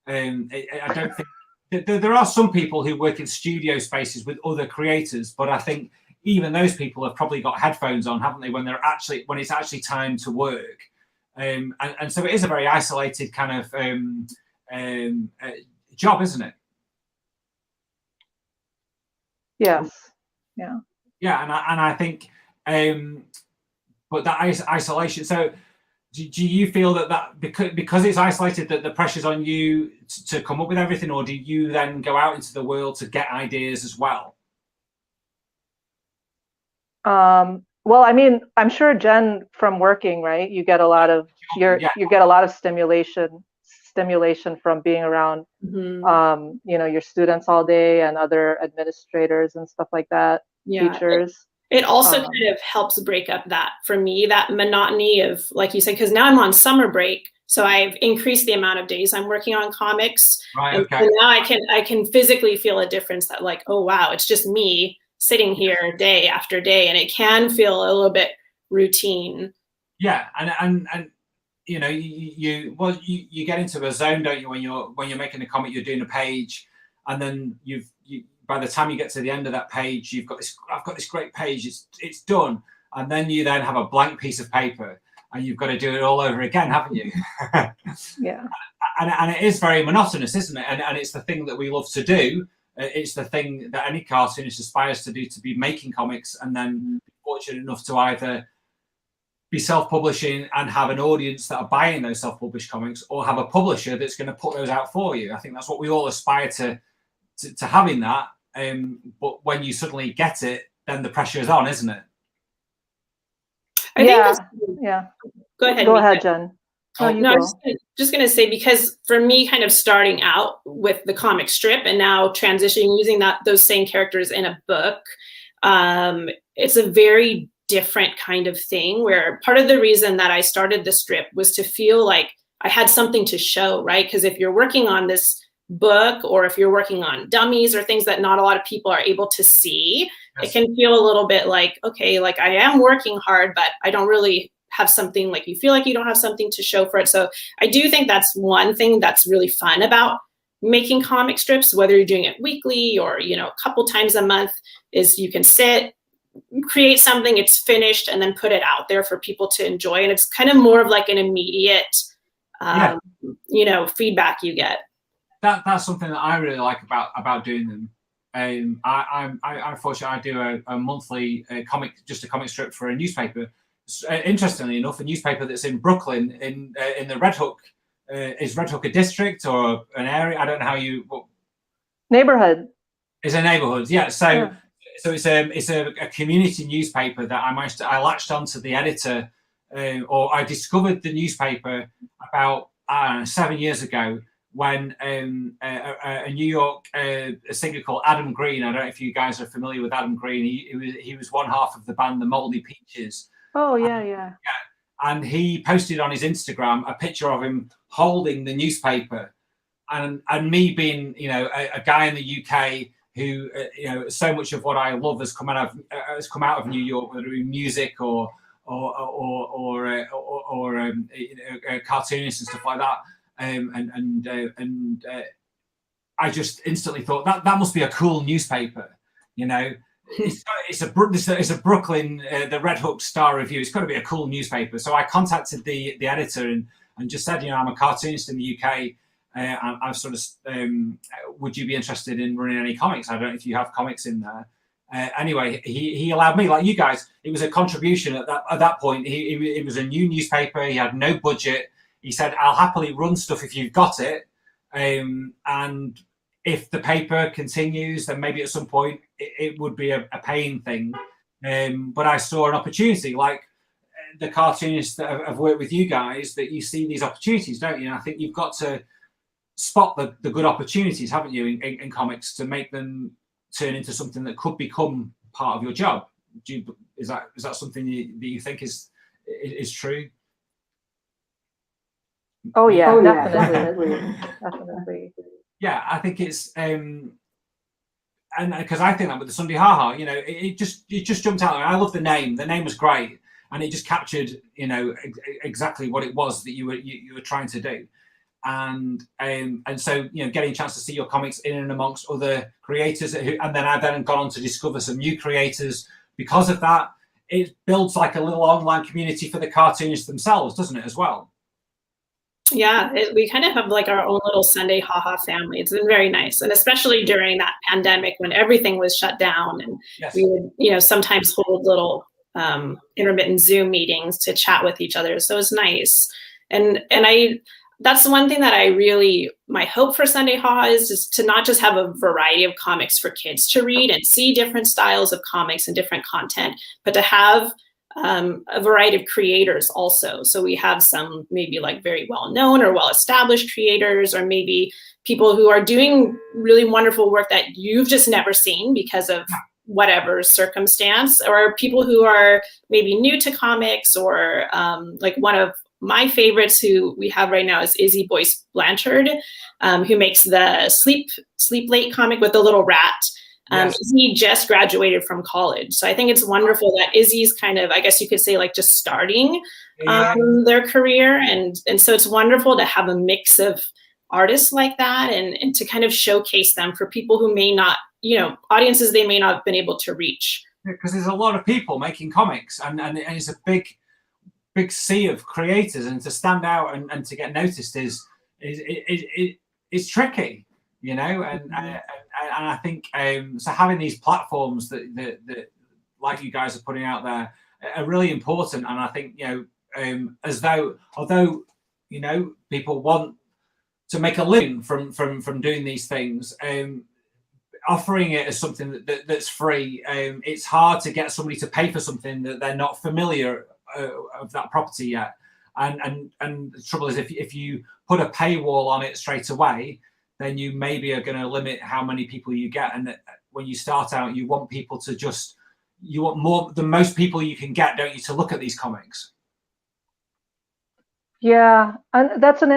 I don't think there are some people who work in studio spaces with other creators, but I think even those people have probably got headphones on, haven't they, when it's actually time to work. And so it is a very isolated kind of job, isn't it? Yes. Yeah. Yeah, and I think, but that isolation. So, do you feel that because it's isolated, that the pressure's on you to come up with everything, or do you then go out into the world to get ideas as well? Well, I mean, I'm sure, Jen, from working, right, you get a lot of you get a lot of stimulation from being around your students all day and other administrators and stuff like that, teachers. It also kind of helps break up that, for me, that monotony of, like you said, because now I'm on summer break, so I've increased the amount of days I'm working on comics. Right. Okay. And now I can physically feel a difference, that like, oh wow, it's just me sitting here day after day, and it can feel a little bit routine. Yeah, and you get into a zone, don't you, when you're making a comic, you're doing a page, and then by the time you get to the end of that page, I've got this great page, it's done, and then you then have a blank piece of paper, and you've got to do it all over again, haven't you? Yeah. And it is very monotonous, isn't it? And it's the thing that we love to do. It's the thing that any cartoonist aspires to do, to be making comics, and then be fortunate enough to either be self-publishing and have an audience that are buying those self-published comics, or have a publisher that's going to put those out for you. I think that's what we all aspire to having that. But when you suddenly get it, then the pressure is on, isn't it? Yeah. Go ahead. Go Mika. ahead, Jen. No, I was just going to say, because for me, kind of starting out with the comic strip and now transitioning using those same characters in a book, it's a very different kind of thing, where part of the reason that I started the strip was to feel like I had something to show, right? Because if you're working on this book, or if you're working on dummies or things that not a lot of people are able to see, yes, it can feel a little bit like, okay, like I am working hard, but I don't really have something, like you feel like you don't have something to show for it. So I do think that's one thing that's really fun about making comic strips, whether you're doing it weekly or, a couple times a month, is you can sit, create something, it's finished, and then put it out there for people to enjoy. And it's kind of more of like an immediate, feedback you get. That's something that I really like about doing them. I'm fortunate. I do a monthly comic strip for a newspaper. Interestingly enough, a newspaper that's in Brooklyn, in the Red Hook. Is Red Hook a district or an area? I don't know how neighborhood. It's a neighborhood, yeah. So it's a community newspaper that I latched onto the editor, or I discovered the newspaper about 7 years ago, when a New York singer called Adam Green. I don't know if you guys are familiar with Adam Green. He was one half of the band the Moldy Peaches. Oh yeah. And he posted on his Instagram a picture of him holding the newspaper, and me being a guy in the UK who so much of what I love has come out of New York, whether it be music or cartoonists and stuff like that. And I just instantly thought that must be a cool newspaper, It's a Brooklyn, the Red Hook Star Review. It's got to be a cool newspaper. So I contacted the editor and just said, I'm a cartoonist in the UK. I've sort of, would you be interested in running any comics? I don't know if you have comics in there. Anyway, he allowed me, like you guys. It was a contribution at that point. It was a new newspaper. He had no budget. He said, I'll happily run stuff if you've got it. And if the paper continues, then maybe at some point it would be a paying thing. But I saw an opportunity, like the cartoonists that have worked with you guys, that you see these opportunities, don't you? And I think you've got to spot the good opportunities, haven't you, in comics, to make them turn into something that could become part of your job. Is that something that you think is true? Oh yeah, definitely. Yeah, I think it's and because I think that with the Sunday Ha Ha, it just jumped out. I love the name. The name was great, and it just captured exactly what it was that you were trying to do. And so getting a chance to see your comics in and amongst other creators, and then I've gone on to discover some new creators, because of that, it builds like a little online community for the cartoonists themselves, doesn't it, as well? Yeah, we kind of have like our own little Sunday haha family. It's been very nice. And especially during that pandemic when everything was shut down, and Yes. we would, you know, sometimes hold little intermittent Zoom meetings to chat with each other. So it was nice. And that's one thing that my hope for Sunday haha is just to not just have a variety of comics for kids to read and see different styles of comics and different content, but to have a variety of creators also. So we have some maybe like very well-known or well-established creators, or maybe people who are doing really wonderful work that you've just never seen because of whatever circumstance, or people who are maybe new to comics, or like one of my favorites who we have right now is Izzy Boyce Blanchard, who makes the Sleep Late comic with the little rat. Yes. He just graduated from college. So I think it's wonderful that Izzy's kind of, I guess you could say, like just starting their career. And so it's wonderful to have a mix of artists like that, and to kind of showcase them for people who may not, you know, audiences they may not have been able to reach. Because there's a lot of people making comics, and it's a big sea of creators, and to stand out and to get noticed is tricky, you know, and I think so having these platforms that like you guys are putting out there are really important. And I think, you know, although you know people want to make a living from doing these things, offering it as something that's free, it's hard to get somebody to pay for something that they're not familiar of that property yet. And the trouble is, if you put a paywall on it straight away, then you maybe are going to limit how many people you get. And when you start out, you want people to you want more, the most people you can get, don't you, to look at these comics? Yeah, and that's it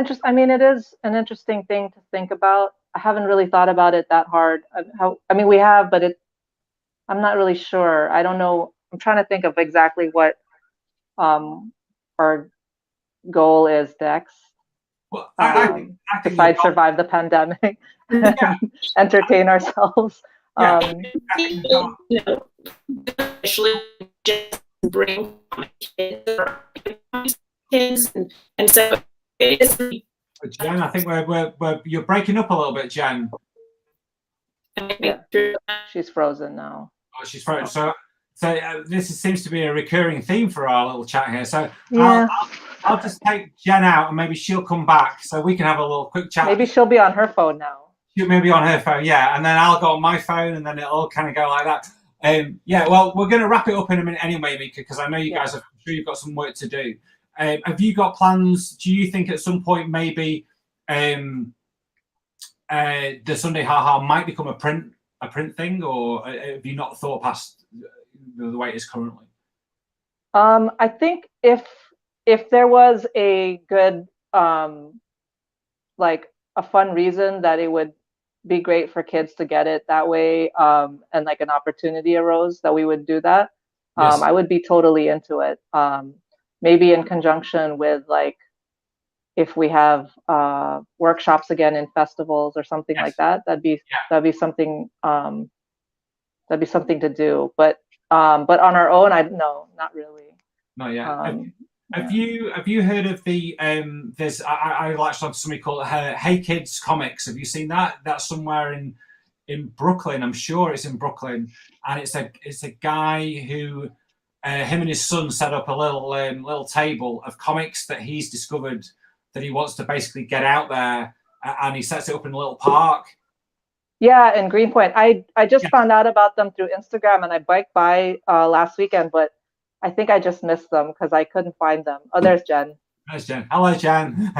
is an interesting thing to think about. I haven't really thought about it that hard. We have, but I'm not really sure. I don't know. I'm trying to think of exactly what our goal is next. Well, I think besides survive the pandemic and entertain ourselves. Yeah. You know, especially just bring kids, and so it is. Jen, I think you're breaking up a little bit, Jen. Yeah. She's frozen now. Oh, she's frozen. So this seems to be a recurring theme for our little chat here. So yeah. I'll just take Jen out, and maybe she'll come back so we can have a little quick chat. Maybe she'll be on her phone now. She'll maybe on her phone, yeah, and then I'll go on my phone, and then it'll all kind of go like that. Yeah, well, we're going to wrap it up in a minute anyway, Mika, because I know you guys I'm sure you've got some work to do. Have you got plans? Do you think at some point maybe the Sunday haha might become a print thing, or have you not thought past the way it is currently? I think if there was a good like a fun reason that it would be great for kids to get it that way, and like an opportunity arose that we would do that, Yes. I would be totally into it. Maybe in conjunction with, like, if we have workshops again in festivals or something like that, that'd be something to do. But on our own, no, not really. Not yet. Have you heard of the there's I latched on to somebody called Hey Kids Comics. Have you seen that? That's somewhere in Brooklyn. I'm sure it's in Brooklyn, and it's a guy who him and his son set up a little table of comics that he's discovered that he wants to basically get out there, and he sets it up in a little park. Yeah, in Greenpoint. I just found out about them through Instagram, and I biked by last weekend, but I think I just missed them because I couldn't find them. Oh, there's Jen. There's Jen. Hello, Jen.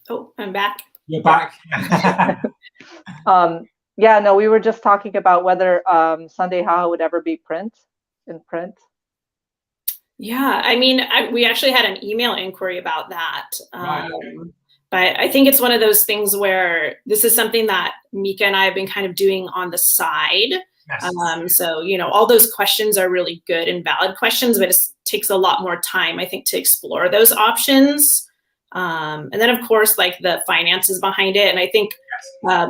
Oh, I'm back. You're back. Yeah, no, we were just talking about whether Sunday haha would ever be in print. Yeah, I mean, we actually had an email inquiry about that. Right. But I think it's one of those things where this is something that Mika and I have been kind of doing on the side. Yes. So, you know, all those questions are really good and valid questions, but it takes a lot more time, I think, to explore those options. And then of course, like the finances behind it. And I think,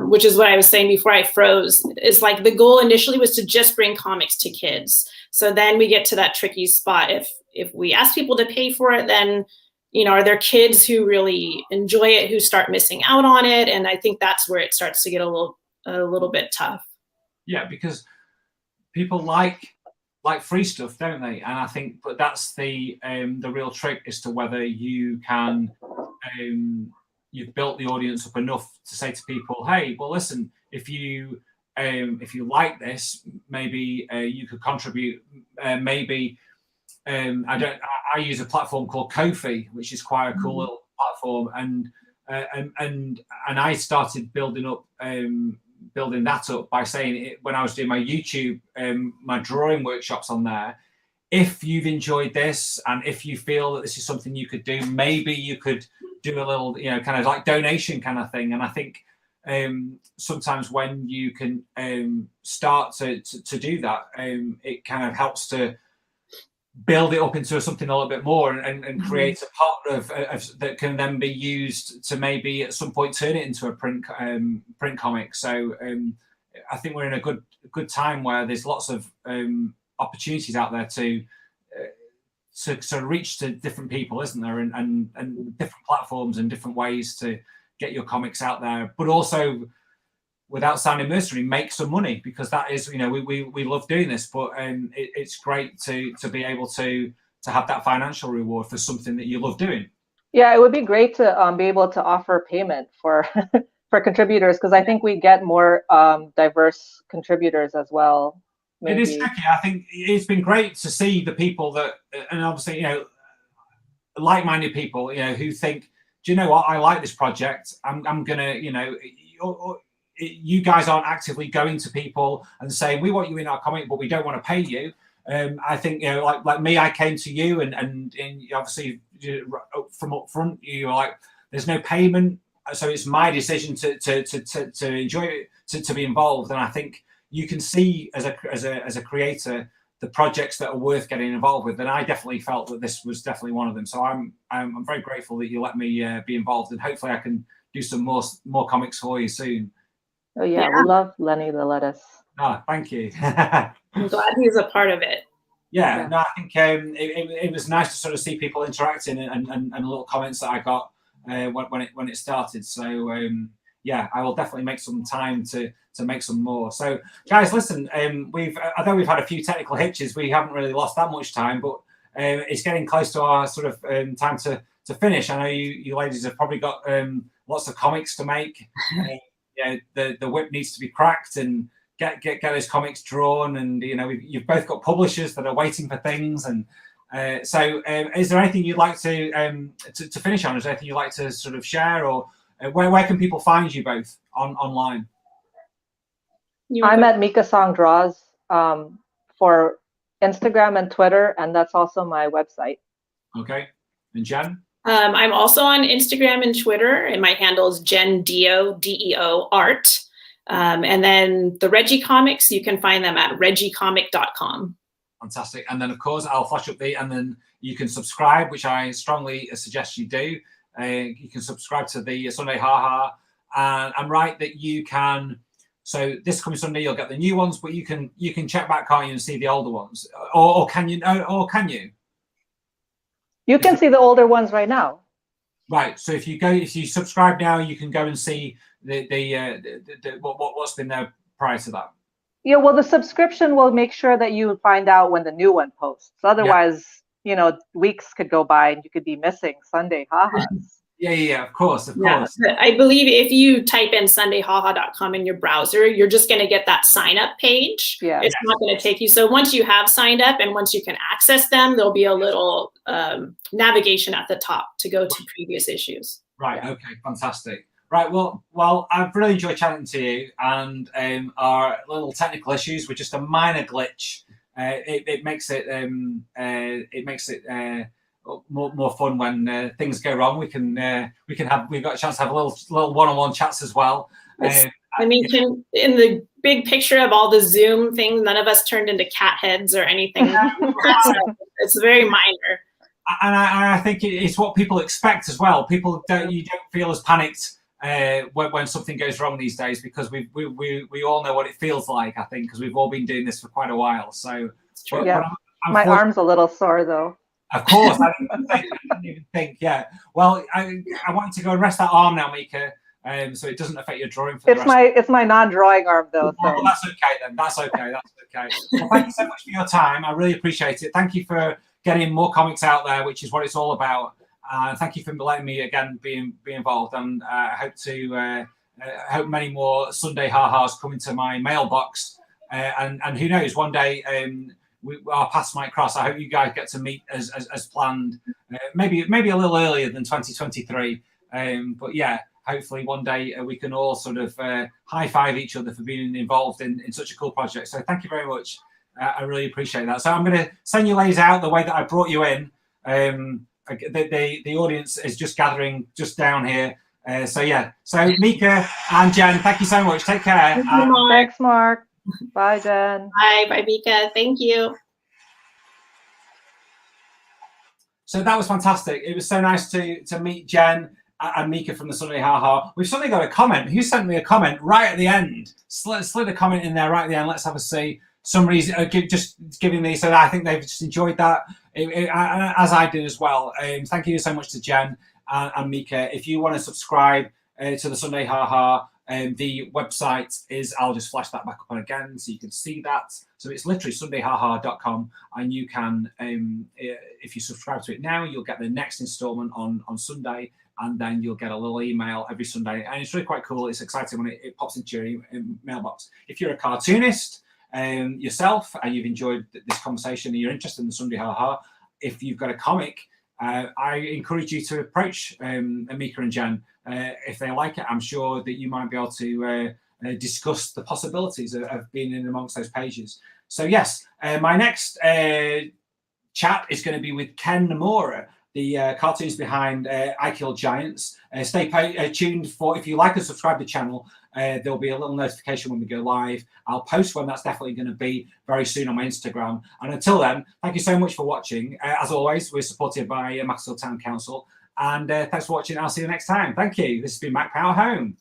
which is what I was saying before I froze, is like the goal initially was to just bring comics to kids. So then we get to that tricky spot. If we ask people to pay for it, then, are there kids who really enjoy it, who start missing out on it? And I think that's where it starts to get a little bit tough. Yeah, because people like free stuff, don't they? And I think, but that's the real trick as to whether you can, you've built the audience up enough to say to people, hey, well, listen, if you like this, maybe you could contribute. Maybe I use a platform called Ko-fi, which is quite a cool little platform, and I started building that up by saying it, when I was doing my YouTube, my drawing workshops on there, if you've enjoyed this and if you feel that this is something you could do, maybe you could do a little, kind of like donation kind of thing. And I think sometimes when you can start to do that, it kind of helps to build it up into something a little bit more and create a part of that can then be used to maybe at some point turn it into a print comic. So I think we're in a good time where there's lots of opportunities out there to sort of reach to different people, isn't there? And different platforms and different ways to get your comics out there, but also without sounding mercenary, make some money, because that is, we love doing this, but it's great to be able to have that financial reward for something that you love doing. Yeah, it would be great to be able to offer payment for for contributors, because I think we get more diverse contributors as well. Maybe. It is tricky. I think it's been great to see the people that, and obviously, like-minded people, who think, do you know what? I like this project. I'm gonna, you guys aren't actively going to people and saying, we want you in our comic, but we don't want to pay you. I think, like me, I came to you and obviously from up front, you were like, there's no payment. So it's my decision to enjoy it, to be involved. And I think you can see as a creator, the projects that are worth getting involved with. And I definitely felt that this was definitely one of them. So I'm very grateful that you let me be involved, and hopefully I can do some more comics for you soon. Oh yeah, we love Lenny the Lettuce. Oh, thank you. I'm glad he's a part of it. Yeah, no, I think it was nice to sort of see people interacting and little comments that I got when it started. So yeah, I will definitely make some time to make some more. So guys, listen, although we've had a few technical hitches, we haven't really lost that much time, but it's getting close to our sort of time to finish. I know you ladies have probably got lots of comics to make. The whip needs to be cracked and get those comics drawn, and you've both got publishers that are waiting for things, and so is there anything you'd like to finish on? Is there anything you'd like to sort of share, or where can people find you both online? I'm at Mika Song Draws for Instagram and Twitter, and that's also my website. Okay, and Jen? I'm also on Instagram and Twitter, and my handle is Jen Deo, DEO Art. And then the Reggie Comics, you can find them at reggiecomic.com. Fantastic. And then, of course, I'll flash up and then you can subscribe, which I strongly suggest you do. You can subscribe to the Sunday Ha Ha. And I'm right that you can. So this coming Sunday, you'll get the new ones, but you can check back, can't you, and see the older ones? Or can you? Or can you? You can see the older ones right now. Right. So if you subscribe now, you can go and see what's been there prior to that. Yeah. Well, the subscription will make sure that you find out when the new one posts. Otherwise, weeks could go by and you could be missing Sunday Ha-Has. Yeah, of course. I believe if you type in sundayhaha.com in your browser, you're just going to get that sign up page. Yeah. It's not going to take you. So once you have signed up and once you can access them, there'll be a little navigation at the top to go to previous issues. Right. Yeah. Okay. Fantastic. Right. Well, I've really enjoyed chatting to you, and our little technical issues were just a minor glitch. It makes it more fun when things go wrong. We've got a chance to have a little one-on-one chats as well. In the big picture of all the Zoom things, none of us turned into cat heads or anything. It's very minor. I think it's what people expect as well. You don't feel as panicked when something goes wrong these days, because we all know what it feels like, I think, because we've all been doing this for quite a while. So yeah, my arm's a little sore though. Of course, I didn't even think. Yeah, well, I want you to go and rest that arm now, Mika, so it doesn't affect your drawing. It's my non-drawing arm though. So. Well, that's okay then. That's okay. Well, thank you so much for your time. I really appreciate it. Thank you for getting more comics out there, which is what it's all about. Thank you for letting me again be involved, and I hope many more Sunday ha-has come into my mailbox. And who knows, one day our paths might cross. I hope you guys get to meet as planned. Maybe a little earlier than 2023. But yeah, hopefully one day we can all sort of high five each other for being involved in such a cool project. So thank you very much. I really appreciate that. So I'm going to send you ladies out the way that I brought you in. The audience is just gathering just down here. So Mika and Jen, thank you so much. Take care. Thanks, Mark. Bye, Jen. Bye, Mika. Thank you. So that was fantastic. It was so nice to meet Jen and Mika from the Sunday Ha Ha. We've suddenly got a comment. Who sent me a comment right at the end? Slid a comment in there right at the end. Let's have a see. Somebody's just giving me, so I think they've just enjoyed that, as I did as well. Thank you so much to Jen and Mika. If you want to subscribe to the Sunday Ha Ha, the website is, I'll just flash that back up on again so you can see that. So it's literally sundayhaha.com, and you can, if you subscribe to it now, you'll get the next installment on Sunday, and then you'll get a little email every Sunday. And it's really quite cool. It's exciting when it pops into your mailbox. If you're a cartoonist yourself and you've enjoyed this conversation and you're interested in the Sunday Ha Ha, if you've got a comic, I encourage you to approach Mika and Jen. If they like it, I'm sure that you might be able to discuss the possibilities of being in amongst those pages. So yes, my next chat is going to be with Ken Nomura, the cartoons behind I Kill Giants. Stay tuned for, if you like and subscribe to the channel, there'll be a little notification when we go live. I'll post when that's definitely going to be very soon on my Instagram. And until then, thank you so much for watching. As always, we're supported by Macclesfield Town Council. And thanks for watching. I'll see you next time. Thank you. This has been Macc-Pow Home.